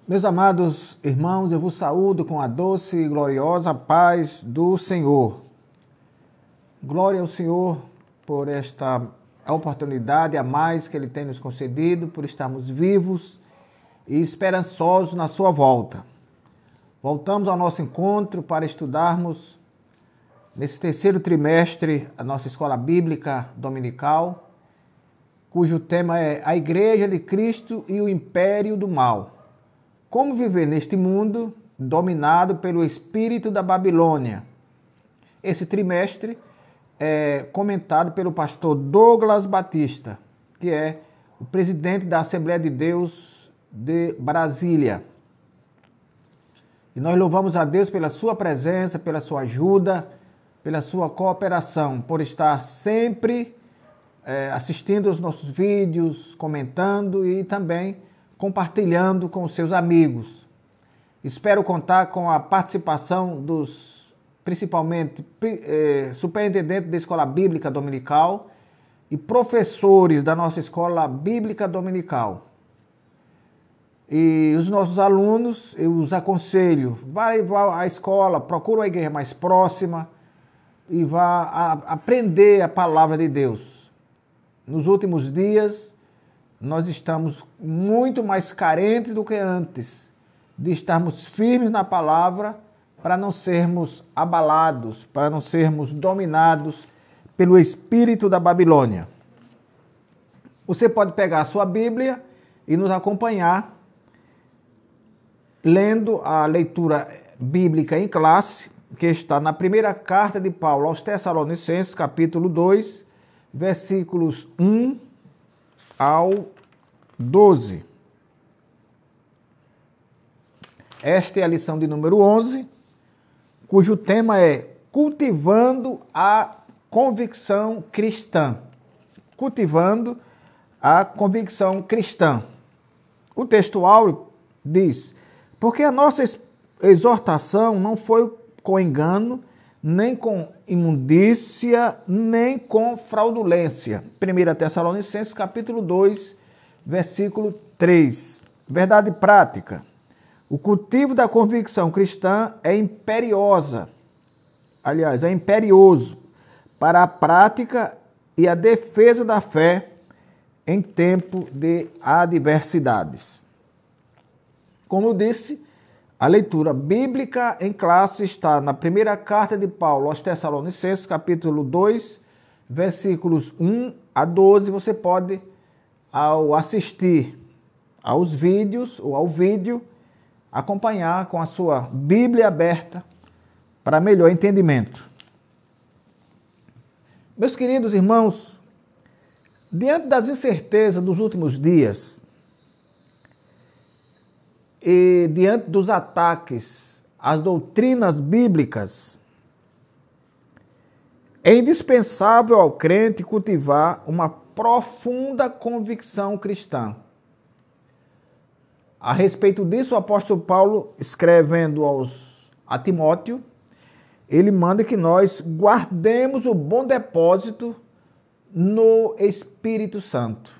Meus amados irmãos, eu vos saúdo com a doce e gloriosa paz do Senhor. Glória ao Senhor por esta oportunidade a mais que Ele tem nos concedido, por estarmos vivos e esperançosos na sua volta. Voltamos ao nosso encontro para estudarmos, nesse terceiro trimestre, a nossa escola bíblica dominical, cujo tema é a Igreja de Cristo e o Império do Mal. Como viver neste mundo dominado pelo espírito da Babilônia? Esse trimestre é comentado pelo pastor Douglas Batista, que é o presidente da Assembleia de Deus de Brasília. E nós louvamos a Deus pela sua presença, pela sua ajuda, pela sua cooperação, por estar sempre assistindo aos nossos vídeos, comentando e também compartilhando com os seus amigos. Espero contar com a participação dos, principalmente, superintendentes da Escola Bíblica Dominical e professores da nossa Escola Bíblica Dominical. E os nossos alunos, eu os aconselho, vá à escola, procure uma igreja mais próxima e vá aprender a palavra de Deus. Nos últimos dias, nós estamos muito mais carentes do que antes de estarmos firmes na palavra para não sermos abalados, para não sermos dominados pelo espírito da Babilônia. Você pode pegar a sua Bíblia e nos acompanhar lendo a leitura bíblica em classe, que está na primeira carta de Paulo aos Tessalonicenses, capítulo 2, versículos 1 ao 12. Esta é a lição de número 11, cujo tema é Cultivando a Convicção Cristã. Cultivando a convicção cristã. O textual diz: porque a nossa exortação não foi com engano, nem com imundícia, nem com fraudulência. 1 Tessalonicenses, capítulo 2, versículo 3. Verdade prática. O cultivo da convicção cristã é imperioso para a prática e a defesa da fé em tempo de adversidades. Como eu disse, a leitura bíblica em classe está na primeira carta de Paulo aos Tessalonicenses, capítulo 2, versículos 1 a 12. Você pode, ao assistir aos vídeos ou ao vídeo, acompanhar com a sua Bíblia aberta para melhor entendimento. Meus queridos irmãos, diante das incertezas dos últimos dias, e diante dos ataques às doutrinas bíblicas, é indispensável ao crente cultivar uma profunda convicção cristã. A respeito disso, o apóstolo Paulo, escrevendo a Timóteo, ele manda que nós guardemos o bom depósito no Espírito Santo.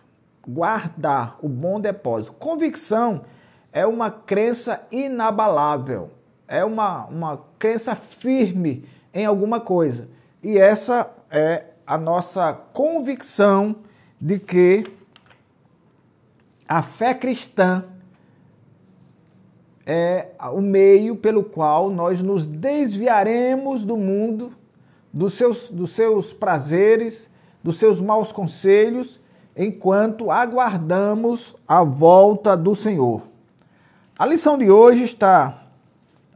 Guardar o bom depósito. Convicção é uma crença inabalável, é uma crença firme em alguma coisa. E essa é a nossa convicção de que a fé cristã é o meio pelo qual nós nos desviaremos do mundo, dos seus prazeres, dos seus maus conselhos, enquanto aguardamos a volta do Senhor. A lição de hoje está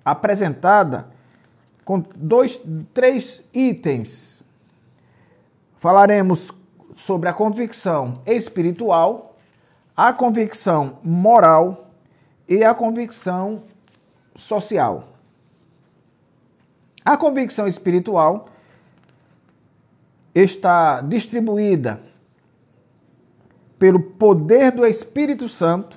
apresentada com três itens. Falaremos sobre a convicção espiritual, a convicção moral e a convicção social. A convicção espiritual está distribuída pelo poder do Espírito Santo,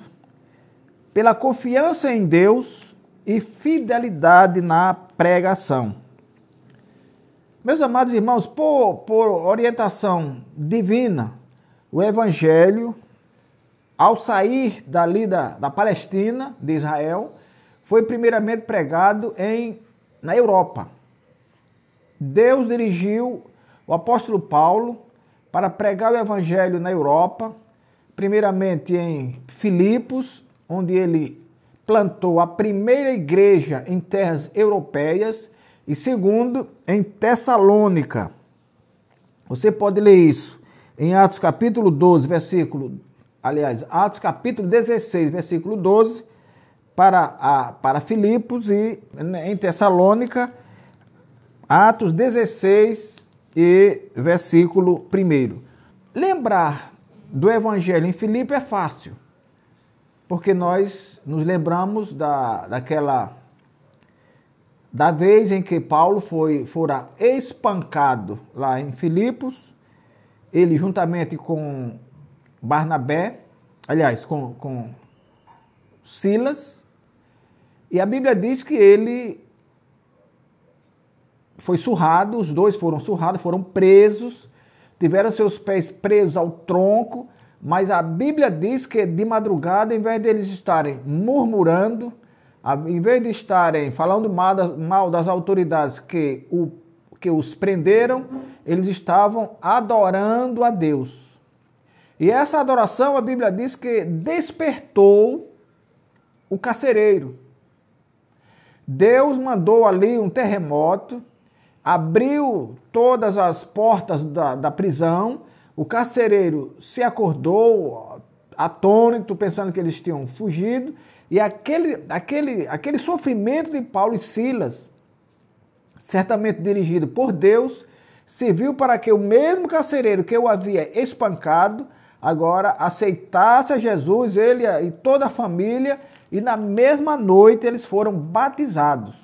pela confiança em Deus e fidelidade na pregação. Meus amados irmãos, por orientação divina, o Evangelho ao sair dali da Palestina, de Israel, foi primeiramente pregado na Europa. Deus dirigiu o apóstolo Paulo para pregar o evangelho na Europa, primeiramente em Filipos, onde ele plantou a primeira igreja em terras europeias, e segundo, em Tessalônica. Você pode ler isso em Atos capítulo 12, Atos capítulo 16, versículo 12, para Filipos, e em Tessalônica, Atos 16 e versículo 1. Lembrar do evangelho em Filipe é fácil, porque nós nos lembramos da vez em que Paulo fora espancado lá em Filipos, ele juntamente com Barnabé, aliás, com Silas, e a Bíblia diz que ele foi surrado, os dois foram surrados, foram presos, tiveram seus pés presos ao tronco, mas a Bíblia diz que de madrugada, em vez de eles estarem murmurando, em vez de estarem falando mal das autoridades que os prenderam, eles estavam adorando a Deus. E essa adoração, a Bíblia diz que despertou o carcereiro. Deus mandou ali um terremoto, abriu todas as portas da prisão, o carcereiro se acordou atônito, pensando que eles tinham fugido, e aquele sofrimento de Paulo e Silas, certamente dirigido por Deus, serviu para que o mesmo carcereiro que o havia espancado, agora aceitasse a Jesus, ele e toda a família, e na mesma noite eles foram batizados.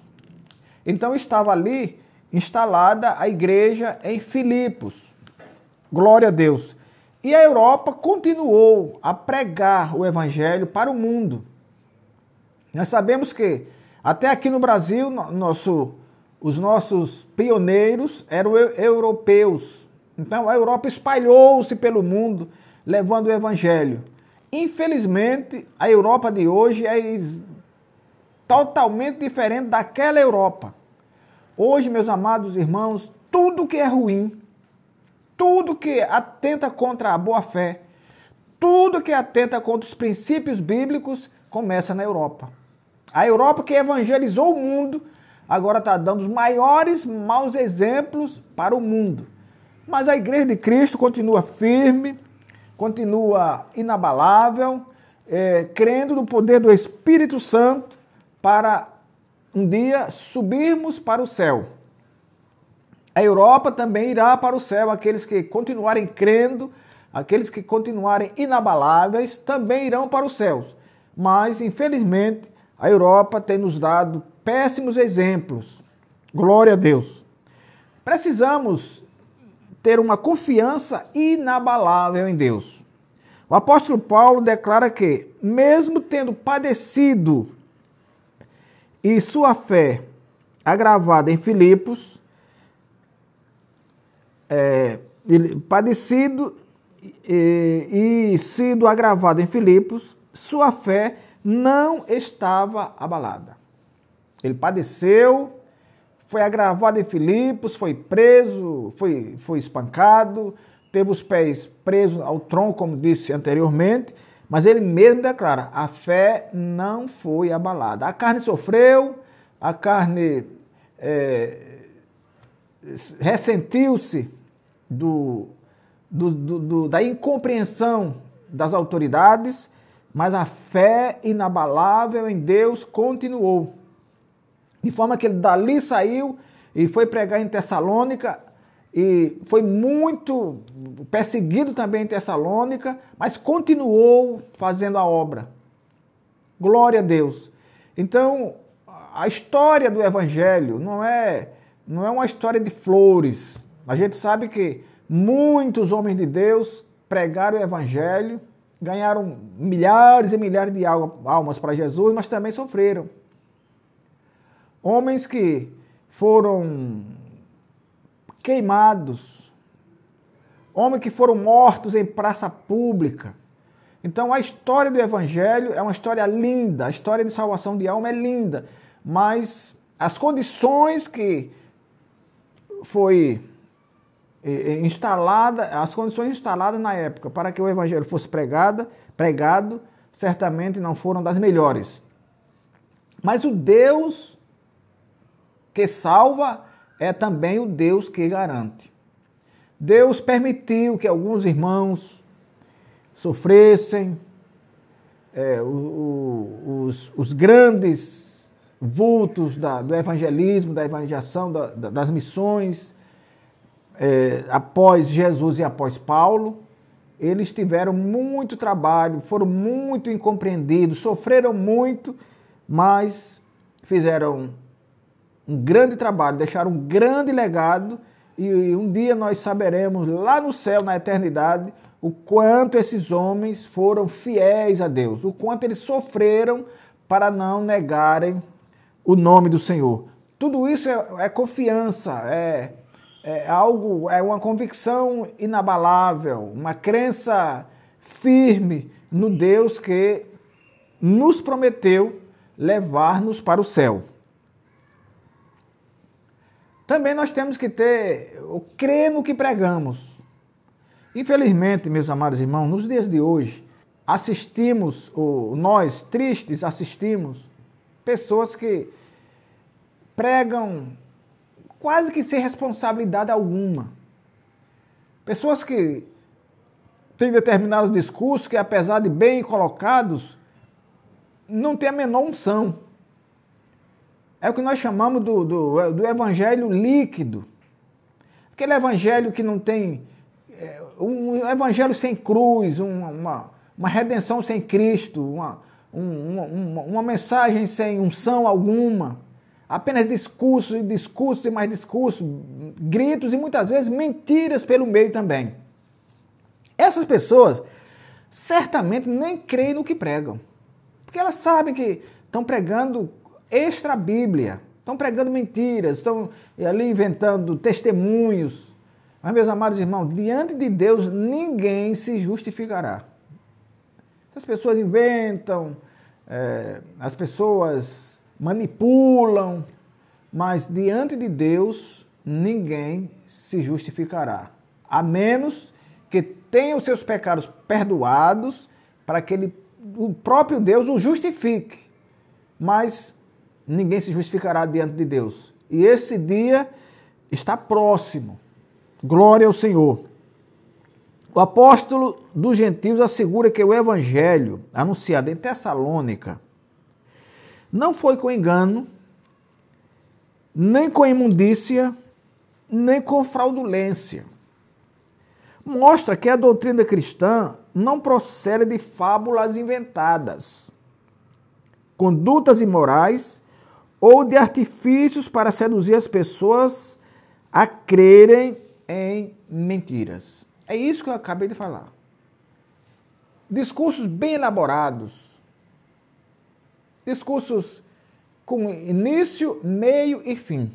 Então estava ali instalada a igreja em Filipos. Glória a Deus. E a Europa continuou a pregar o evangelho para o mundo. Nós sabemos que até aqui no Brasil, os nossos pioneiros eram europeus. Então a Europa espalhou-se pelo mundo, levando o evangelho. Infelizmente, a Europa de hoje é totalmente diferente daquela Europa. Hoje, meus amados irmãos, tudo que é ruim, tudo que atenta contra a boa-fé, tudo que atenta contra os princípios bíblicos, começa na Europa. A Europa que evangelizou o mundo, agora está dando os maiores maus exemplos para o mundo. Mas a Igreja de Cristo continua firme, continua inabalável, crendo no poder do Espírito Santo para um dia subirmos para o céu. A Europa também irá para o céu, aqueles que continuarem crendo, aqueles que continuarem inabaláveis, também irão para os céus. Mas, infelizmente, a Europa tem nos dado péssimos exemplos. Glória a Deus. Precisamos ter uma confiança inabalável em Deus. O apóstolo Paulo declara que, mesmo tendo padecido e sua fé agravada em Filipos, padecido e sido agravado em Filipos, sua fé não estava abalada. Ele padeceu, foi agravado em Filipos, foi preso, foi espancado, teve os pés presos ao tronco, como disse anteriormente, mas ele mesmo declara, a fé não foi abalada. A carne sofreu, a carne ressentiu-se da incompreensão das autoridades, mas a fé inabalável em Deus continuou. De forma que ele dali saiu e foi pregar em Tessalônica, e foi muito perseguido também em Tessalônica, mas continuou fazendo a obra. Glória a Deus. Então, a história do Evangelho não é uma história de flores. A gente sabe que muitos homens de Deus pregaram o Evangelho, ganharam milhares e milhares de almas para Jesus, mas também sofreram. Homens que foram queimados, homens que foram mortos em praça pública. Então a história do Evangelho é uma história linda, a história de salvação de alma é linda, mas as condições que foi as condições instaladas na época para que o Evangelho fosse pregado, certamente não foram das melhores. Mas o Deus que salva é também o Deus que garante. Deus permitiu que alguns irmãos sofressem, os grandes vultos do evangelismo, da evangelização, das missões, após Jesus e após Paulo. Eles tiveram muito trabalho, foram muito incompreendidos, sofreram muito, mas fizeram um grande trabalho, deixaram um grande legado, e um dia nós saberemos lá no céu, na eternidade, o quanto esses homens foram fiéis a Deus, o quanto eles sofreram para não negarem o nome do Senhor. Tudo isso é confiança, é uma convicção inabalável, uma crença firme no Deus que nos prometeu levar-nos para o céu. Também nós temos que crer no que pregamos. Infelizmente, meus amados irmãos, nos dias de hoje, nós tristes assistimos pessoas que pregam quase que sem responsabilidade alguma. Pessoas que têm determinados discursos que, apesar de bem colocados, não têm a menor unção. É o que nós chamamos do evangelho líquido. Aquele evangelho que não tem... um evangelho sem cruz, uma redenção sem Cristo, uma mensagem sem unção alguma. Apenas discursos e discursos e mais discursos, gritos e muitas vezes mentiras pelo meio também. Essas pessoas certamente nem creem no que pregam. Porque elas sabem que estão pregando extra-bíblia, estão pregando mentiras, estão ali inventando testemunhos. Mas, meus amados irmãos, diante de Deus ninguém se justificará. As pessoas inventam, as pessoas manipulam, mas diante de Deus ninguém se justificará. A menos que tenha os seus pecados perdoados para que o próprio Deus o justifique. Mas ninguém se justificará diante de Deus. E esse dia está próximo. Glória ao Senhor. O apóstolo dos gentios assegura que o evangelho anunciado em Tessalônica não foi com engano, nem com imundícia, nem com fraudulência. Mostra que a doutrina cristã não procede de fábulas inventadas, condutas imorais ou de artifícios para seduzir as pessoas a crerem em mentiras. É isso que eu acabei de falar. Discursos bem elaborados, discursos com início, meio e fim.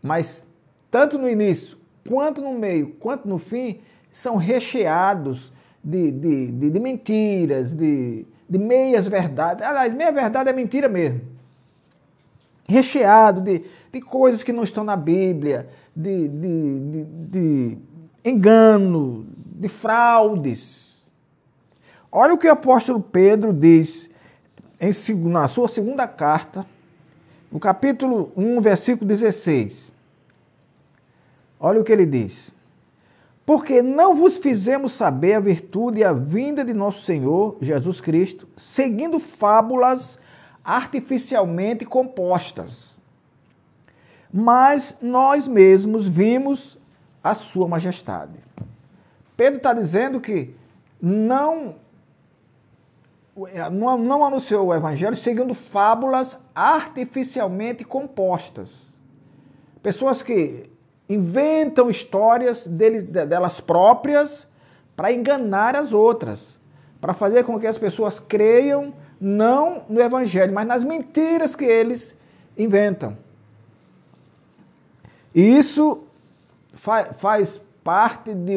Mas tanto no início, quanto no meio, quanto no fim, são recheados de mentiras, de meias verdades. Aliás, meia verdade é mentira mesmo. Recheado de coisas que não estão na Bíblia, de engano, de fraudes. Olha o que o apóstolo Pedro diz na sua segunda carta, no capítulo 1, versículo 16. Olha o que ele diz. Porque não vos fizemos saber a virtude e a vinda de nosso Senhor Jesus Cristo, seguindo fábulas artificialmente compostas. Mas nós mesmos vimos a sua majestade. Pedro está dizendo que não anunciou o evangelho seguindo fábulas artificialmente compostas. Pessoas que inventam histórias delas próprias para enganar as outras, para fazer com que as pessoas creiam não no evangelho, mas nas mentiras que eles inventam. E isso faz parte de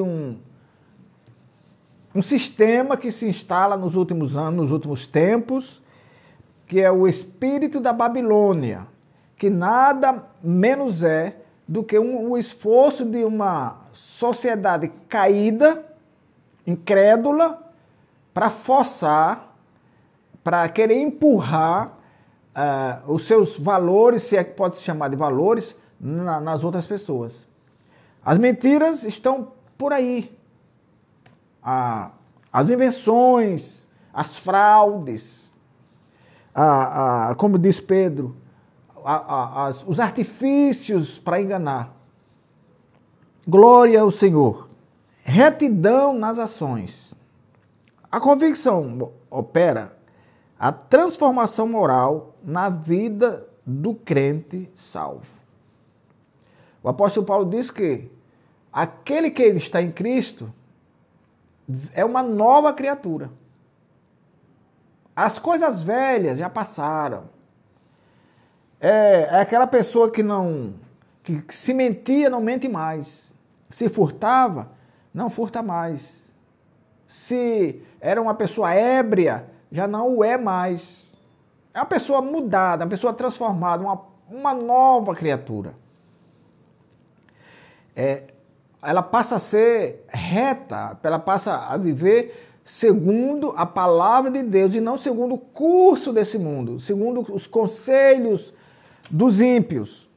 um sistema que se instala nos últimos anos, nos últimos tempos, que é o espírito da Babilônia, que nada menos é do que o esforço de uma sociedade caída, incrédula, para forçar, para querer empurrar os seus valores, se é que pode se chamar de valores, nas outras pessoas. As mentiras estão por aí. As invenções, as fraudes, como diz Pedro, os artifícios para enganar. Glória ao Senhor. Retidão nas ações. A convicção opera a transformação moral na vida do crente salvo. O apóstolo Paulo diz que aquele que está em Cristo é uma nova criatura. As coisas velhas já passaram. É aquela pessoa que se mentia, não mente mais. Se furtava, não furta mais. Se era uma pessoa ébria, já não o é mais. É uma pessoa mudada, uma pessoa transformada, uma nova criatura. Ela passa a ser reta, ela passa a viver segundo a palavra de Deus e não segundo o curso desse mundo, segundo os conselhos dos ímpios.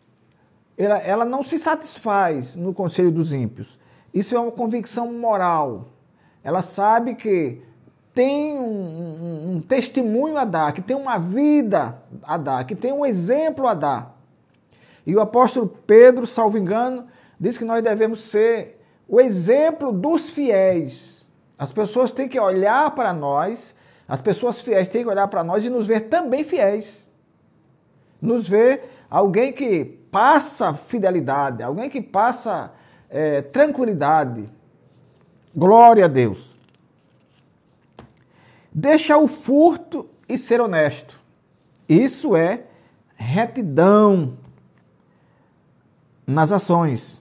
Ela não se satisfaz no conselho dos ímpios. Isso é uma convicção moral. Ela sabe que tem um testemunho a dar, que tem uma vida a dar, que tem um exemplo a dar. E o apóstolo Pedro, salvo engano, diz que nós devemos ser o exemplo dos fiéis. As pessoas têm que olhar para nós, as pessoas fiéis têm que olhar para nós e nos ver também fiéis. Nos ver alguém que passa fidelidade, alguém que passa tranquilidade. Glória a Deus. Deixar o furto e ser honesto. Isso é retidão nas ações.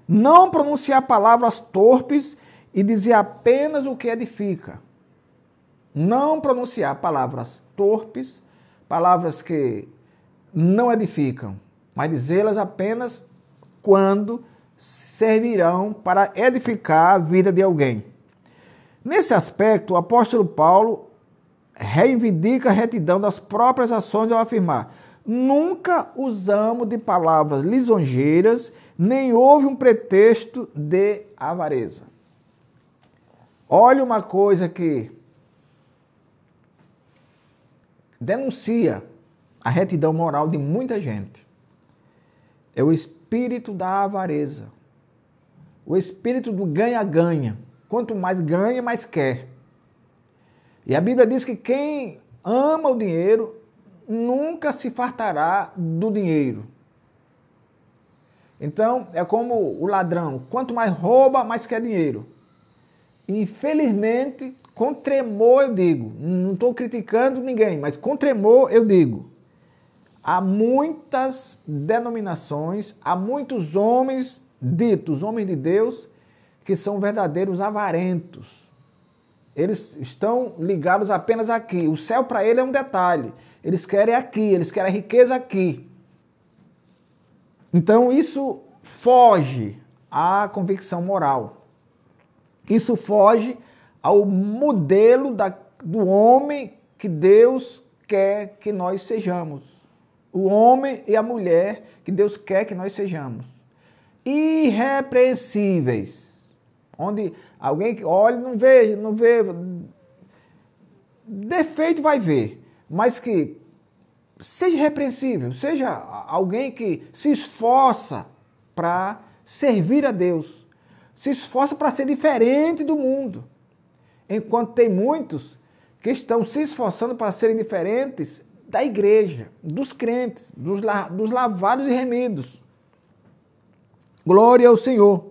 Não pronunciar palavras torpes e dizer apenas o que edifica. Não pronunciar palavras torpes, palavras que não edificam, mas dizê-las apenas quando servirão para edificar a vida de alguém. Nesse aspecto, o apóstolo Paulo reivindica a retidão das próprias ações ao afirmar: nunca usamos de palavras lisonjeiras, nem houve um pretexto de avareza. Olha uma coisa que denuncia a retidão moral de muita gente. É o espírito da avareza. O espírito do ganha-ganha. Quanto mais ganha, mais quer. E a Bíblia diz que quem ama o dinheiro nunca se fartará do dinheiro. Então, é como o ladrão. Quanto mais rouba, mais quer dinheiro. Infelizmente, com tremor eu digo, não estou criticando ninguém, mas com tremor eu digo, há muitas denominações, há muitos homens ditos, homens de Deus, que são verdadeiros avarentos. Eles estão ligados apenas aqui. O céu para ele é um detalhe. Eles querem aqui, eles querem a riqueza aqui. Então isso foge à convicção moral. Isso foge ao modelo do homem que Deus quer que nós sejamos. O homem e a mulher que Deus quer que nós sejamos. Irrepreensíveis. Onde alguém que olha não vê defeito vai ver, mas que seja irrepreensível, seja alguém que se esforça para servir a Deus, se esforça para ser diferente do mundo, enquanto tem muitos que estão se esforçando para serem diferentes da igreja, dos crentes, dos lavados e remidos. Glória ao Senhor.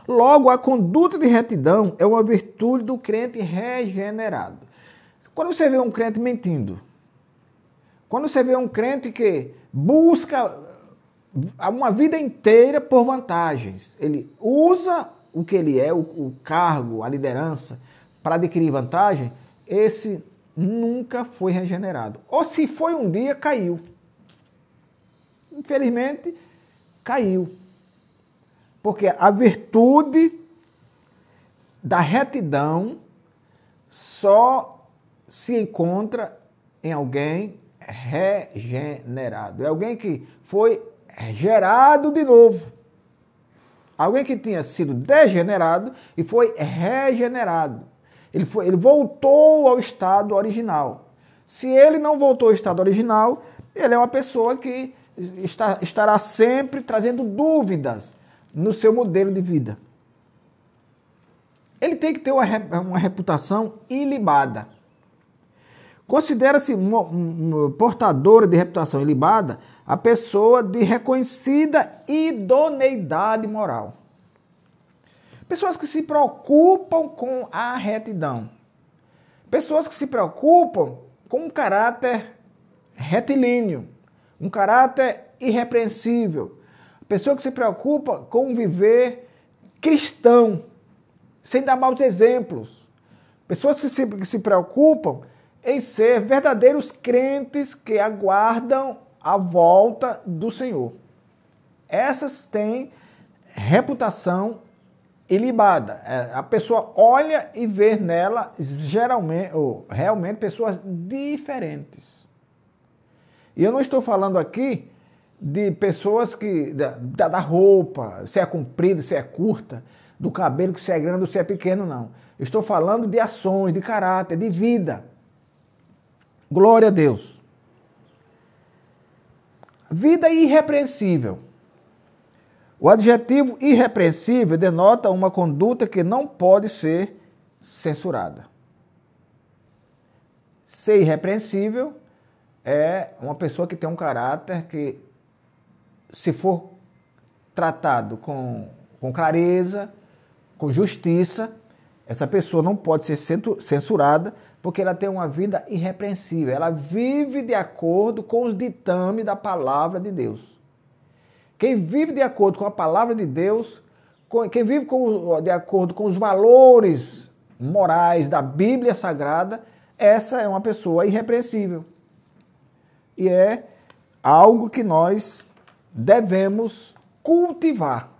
Logo, a conduta de retidão é uma virtude do crente regenerado. Quando você vê um crente mentindo, quando você vê um crente que busca uma vida inteira por vantagens, ele usa o que ele é, o cargo, a liderança, para adquirir vantagem, esse nunca foi regenerado. Ou se foi um dia, caiu. Infelizmente, caiu. Porque a virtude da retidão só se encontra em alguém regenerado. É alguém que foi gerado de novo. Alguém que tinha sido degenerado e foi regenerado. Ele voltou ao estado original. Se ele não voltou ao estado original, ele é uma pessoa que estará sempre trazendo dúvidas no seu modelo de vida. Ele tem que ter uma reputação ilibada. Considera-se portadora de reputação ilibada a pessoa de reconhecida idoneidade moral. Pessoas que se preocupam com a retidão. Pessoas que se preocupam com um caráter retilíneo, um caráter irrepreensível. Pessoa que se preocupa com um viver cristão, sem dar maus exemplos. Pessoas que se preocupam em ser verdadeiros crentes que aguardam a volta do Senhor. Essas têm reputação ilibada. A pessoa olha e vê nela geralmente, ou realmente, pessoas diferentes. E eu não estou falando aqui de pessoas que da roupa, se é comprida, se é curta, do cabelo, se é grande ou se é pequeno, não. Eu estou falando de ações, de caráter, de vida. Glória a Deus. Vida irrepreensível. O adjetivo irrepreensível denota uma conduta que não pode ser censurada. Ser irrepreensível é uma pessoa que tem um caráter que, se for tratado com clareza, com justiça, essa pessoa não pode ser censurada, porque ela tem uma vida irrepreensível. Ela vive de acordo com os ditames da palavra de Deus. Quem vive de acordo com a palavra de Deus, quem vive de acordo com os valores morais da Bíblia Sagrada, essa é uma pessoa irrepreensível. E é algo que nós devemos cultivar.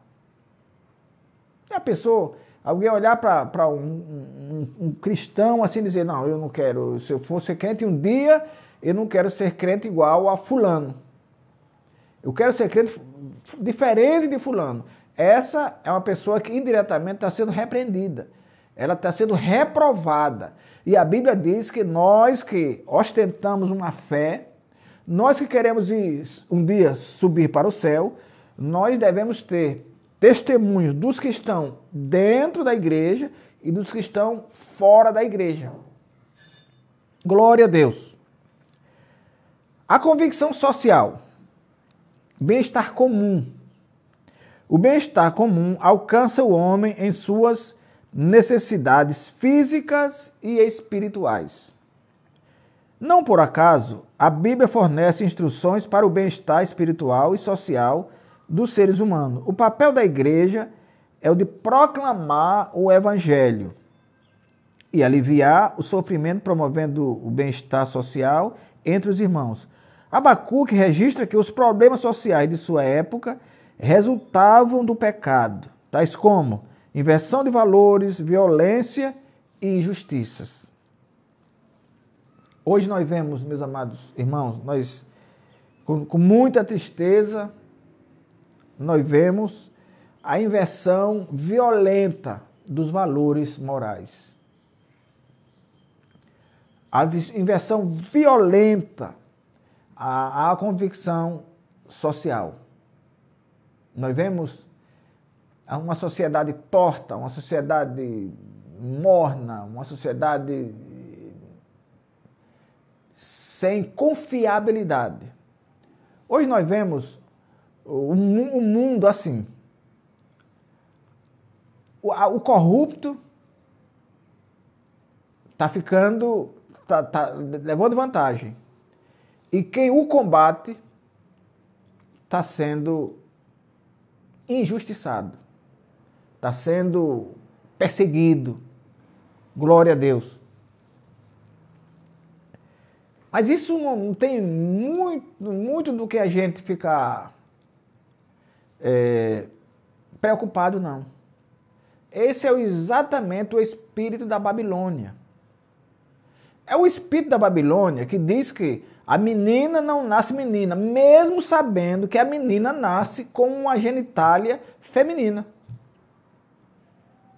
E a pessoa, alguém olhar para um cristão assim e dizer, não, eu não quero, se eu for ser crente um dia, eu não quero ser crente igual a fulano. Eu quero ser crente diferente de fulano. Essa é uma pessoa que indiretamente está sendo repreendida. Ela está sendo reprovada. E a Bíblia diz que nós que ostentamos uma fé, nós que queremos um dia subir para o céu, nós devemos ter testemunhos dos que estão dentro da igreja e dos que estão fora da igreja. Glória a Deus. A convicção social. Bem-estar comum. O bem-estar comum alcança o homem em suas necessidades físicas e espirituais. Não por acaso, a Bíblia fornece instruções para o bem-estar espiritual e social dos seres humanos. O papel da igreja é o de proclamar o evangelho e aliviar o sofrimento, promovendo o bem-estar social entre os irmãos. Abacuque registra que os problemas sociais de sua época resultavam do pecado, tais como inversão de valores, violência e injustiças. Hoje nós vemos, meus amados irmãos, nós com muita tristeza, nós vemos a inversão violenta dos valores morais. A inversão violenta à convicção social. Nós vemos uma sociedade torta, uma sociedade morna, uma sociedade sem confiabilidade. Hoje nós vemos o mundo assim. O corrupto está levando vantagem. E quem o combate está sendo injustiçado. está sendo perseguido. Glória a Deus. Mas isso não tem muito do que a gente ficar preocupado, não. Esse é exatamente o espírito da Babilônia. É o espírito da Babilônia que diz que a menina não nasce menina, mesmo sabendo que a menina nasce com uma genitália feminina.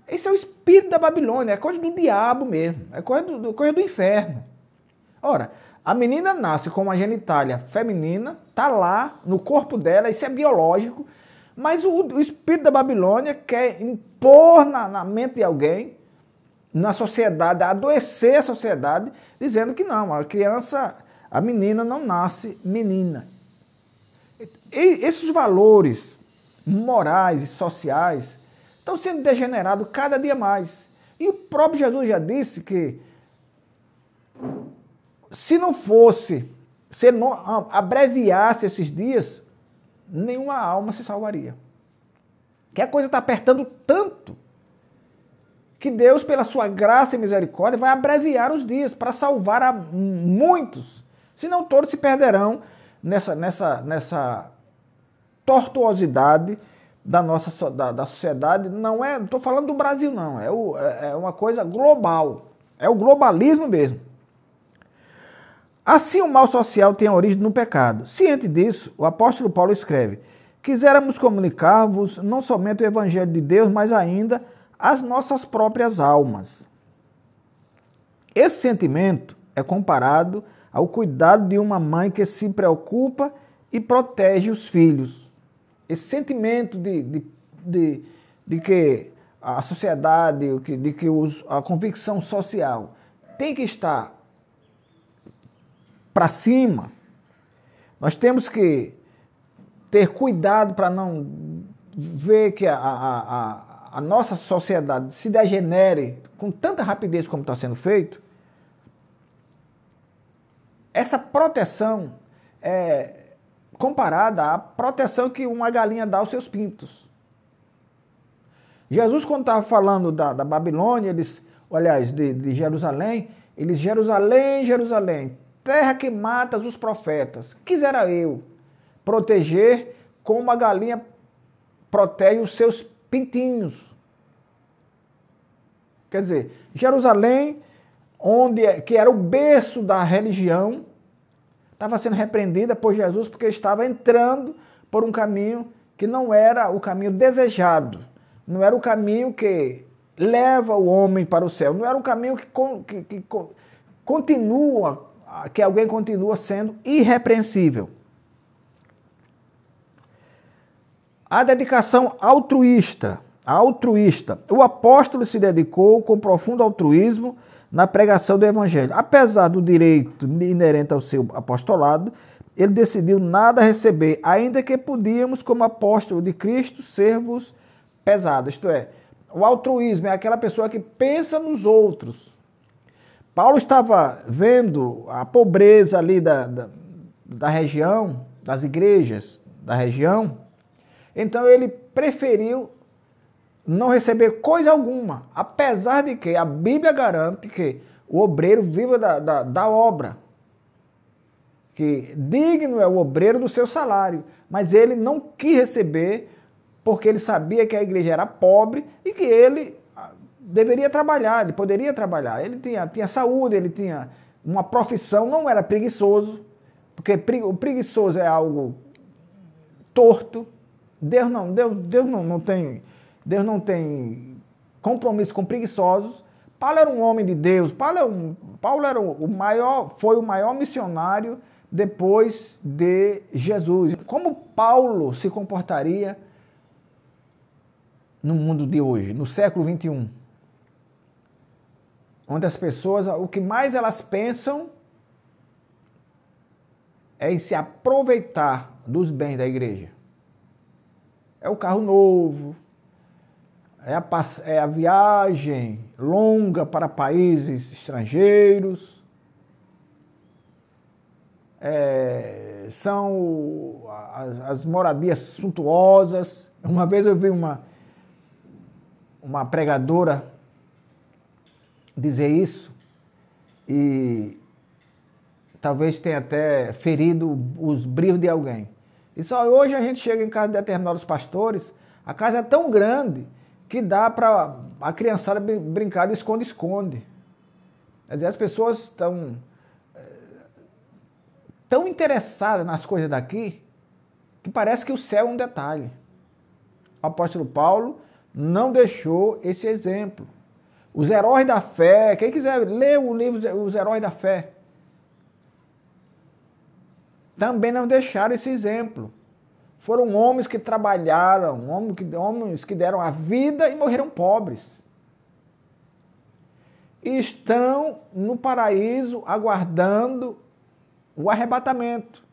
Esse é o espírito da Babilônia, é coisa do diabo mesmo, é coisa do inferno. Ora, a menina nasce com uma genitália feminina, está lá no corpo dela, isso é biológico, mas o espírito da Babilônia quer impor na mente de alguém, na sociedade, adoecer a sociedade, dizendo que não, a menina não nasce menina. E esses valores morais e sociais estão sendo degenerados cada dia mais. E o próprio Jesus já disse que se não abreviasse esses dias, nenhuma alma se salvaria. Que a coisa está apertando tanto que Deus, pela sua graça e misericórdia, vai abreviar os dias para salvar a muitos. Senão todos se perderão nessa tortuosidade da sociedade. Não estou falando do Brasil, não. É uma coisa global. É o globalismo mesmo. Assim, o mal social tem origem no pecado. Ciente disso, o apóstolo Paulo escreve: quiséramos comunicar-vos não somente o evangelho de Deus, mas ainda as nossas próprias almas. Esse sentimento é comparado ao cuidado de uma mãe que se preocupa e protege os filhos. Esse sentimento de que a sociedade, de que a convicção social tem que estar para cima, nós temos que ter cuidado para não ver que a nossa sociedade se degenere com tanta rapidez como está sendo feito. Essa proteção é comparada à proteção que uma galinha dá aos seus pintos. Jesus, quando estava falando da Babilônia, de Jerusalém, Jerusalém, Jerusalém, terra que matas os profetas, quisera eu proteger como a galinha protege os seus pintinhos. Quer dizer, Jerusalém, que era o berço da religião, estava sendo repreendida por Jesus porque estava entrando por um caminho que não era o caminho desejado, não era o caminho que leva o homem para o céu, não era um caminho que continua, que alguém continua sendo irrepreensível. A dedicação altruísta. O apóstolo se dedicou com profundo altruísmo na pregação do evangelho. Apesar do direito inerente ao seu apostolado, ele decidiu nada receber, ainda que podíamos, como apóstolo de Cristo, servos pesados. Isto é, o altruísmo é aquela pessoa que pensa nos outros. Paulo estava vendo a pobreza ali da região, das igrejas da região, então ele preferiu não receber coisa alguma, apesar de que a Bíblia garante que o obreiro viva da obra, que digno é o obreiro do seu salário, mas ele não quis receber porque ele sabia que a igreja era pobre e que ele deveria trabalhar, ele poderia trabalhar, ele tinha saúde, ele tinha uma profissão, não era preguiçoso, porque o preguiçoso é algo torto. Deus não tem compromisso com preguiçosos. Paulo era um homem de Deus. Paulo era foi o maior missionário depois de Jesus. Como Paulo se comportaria no mundo de hoje, no século XXI? Onde as pessoas, o que mais elas pensam é em se aproveitar dos bens da igreja. É o carro novo, é a viagem longa para países estrangeiros, são as moradias suntuosas. Uma vez eu vi uma pregadora dizer isso e talvez tenha até ferido os brios de alguém. E só hoje a gente chega em casa de determinados pastores, a casa é tão grande que dá para a criançada brincar de esconde-esconde. Quer dizer, as pessoas estão tão interessadas nas coisas daqui que parece que o céu é um detalhe. O apóstolo Paulo não deixou esse exemplo. Os heróis da fé, quem quiser ler o livro Os Heróis da Fé, também não deixaram esse exemplo. Foram homens que trabalharam, homens que deram a vida e morreram pobres. E estão no paraíso aguardando o arrebatamento.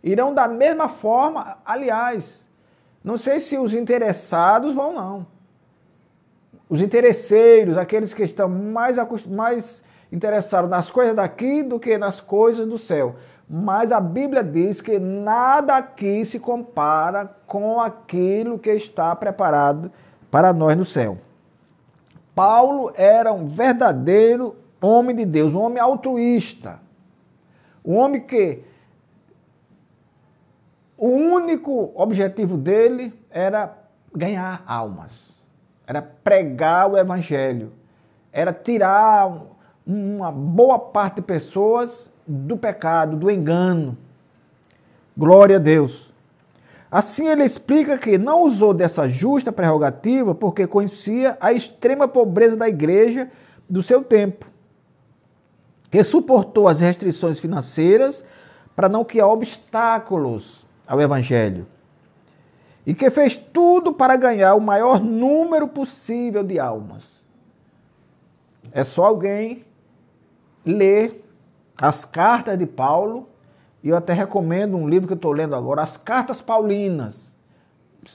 Irão da mesma forma, aliás, não sei se os interessados vão não. Os interesseiros, aqueles que estão mais interessados nas coisas daqui do que nas coisas do céu. Mas a Bíblia diz que nada aqui se compara com aquilo que está preparado para nós no céu. Paulo era um verdadeiro homem de Deus, um homem altruísta. Um homem que o único objetivo dele era ganhar almas, era pregar o evangelho, era tirar uma boa parte de pessoas do pecado, do engano. Glória a Deus. Assim ele explica que não usou dessa justa prerrogativa porque conhecia a extrema pobreza da igreja do seu tempo, que suportou as restrições financeiras para não criar obstáculos ao evangelho e que fez tudo para ganhar o maior número possível de almas. É só alguém ler as cartas de Paulo, e eu até recomendo um livro que eu estou lendo agora, As Cartas Paulinas,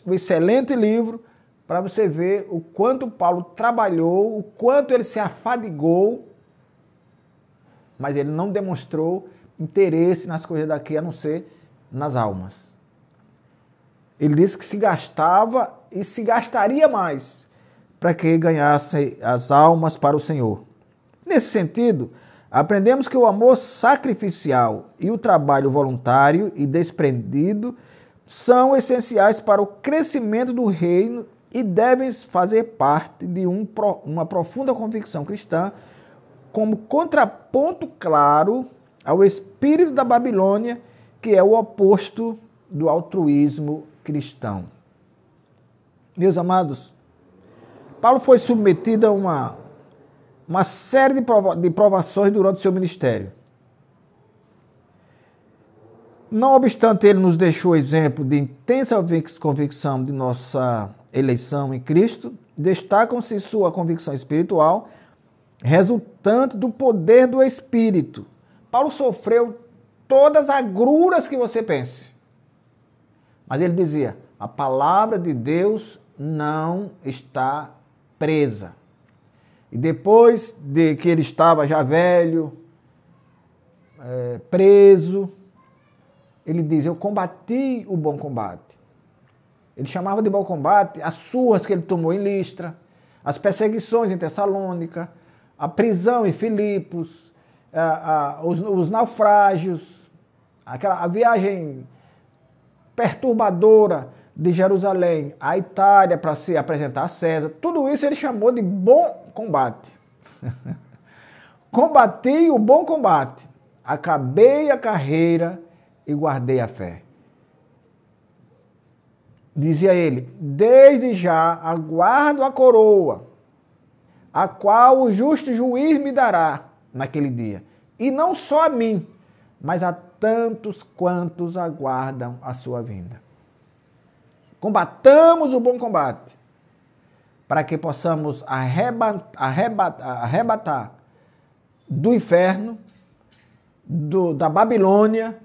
um excelente livro para você ver o quanto Paulo trabalhou, o quanto ele se afadigou, mas ele não demonstrou interesse nas coisas daqui, a não ser nas almas. Ele disse que se gastava e se gastaria mais para que ganhasse as almas para o Senhor. Nesse sentido, aprendemos que o amor sacrificial e o trabalho voluntário e desprendido são essenciais para o crescimento do reino e devem fazer parte de uma profunda convicção cristã como contraponto claro ao espírito da Babilônia, que é o oposto do altruísmo cristão. Meus amados, Paulo foi submetido a uma série de provações durante o seu ministério. Não obstante, ele nos deixou exemplo de intensa convicção de nossa eleição em Cristo, destacam-se sua convicção espiritual, resultante do poder do Espírito. Paulo sofreu todas as agruras que você pense. Mas ele dizia, a palavra de Deus não está presa. E depois de que ele estava já velho, preso, ele diz, eu combati o bom combate. Ele chamava de bom combate as surras que ele tomou em Listra, as perseguições em Tessalônica, a prisão em Filipos, os naufrágios, a viagem perturbadora de Jerusalém à Itália para se apresentar a César. Tudo isso ele chamou de bom combate. Combati o bom combate, acabei a carreira e guardei a fé. Dizia ele, desde já aguardo a coroa, a qual o justo juiz me dará naquele dia. E não só a mim, mas a tantos quantos aguardam a sua vinda. Combatamos o bom combate, para que possamos arrebatar do inferno, da Babilônia,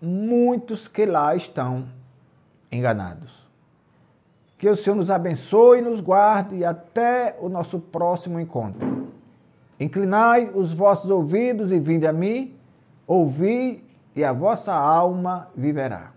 muitos que lá estão enganados. Que o Senhor nos abençoe e nos guarde e até o nosso próximo encontro. Inclinai os vossos ouvidos e vinde a mim, ouvi e a vossa alma viverá.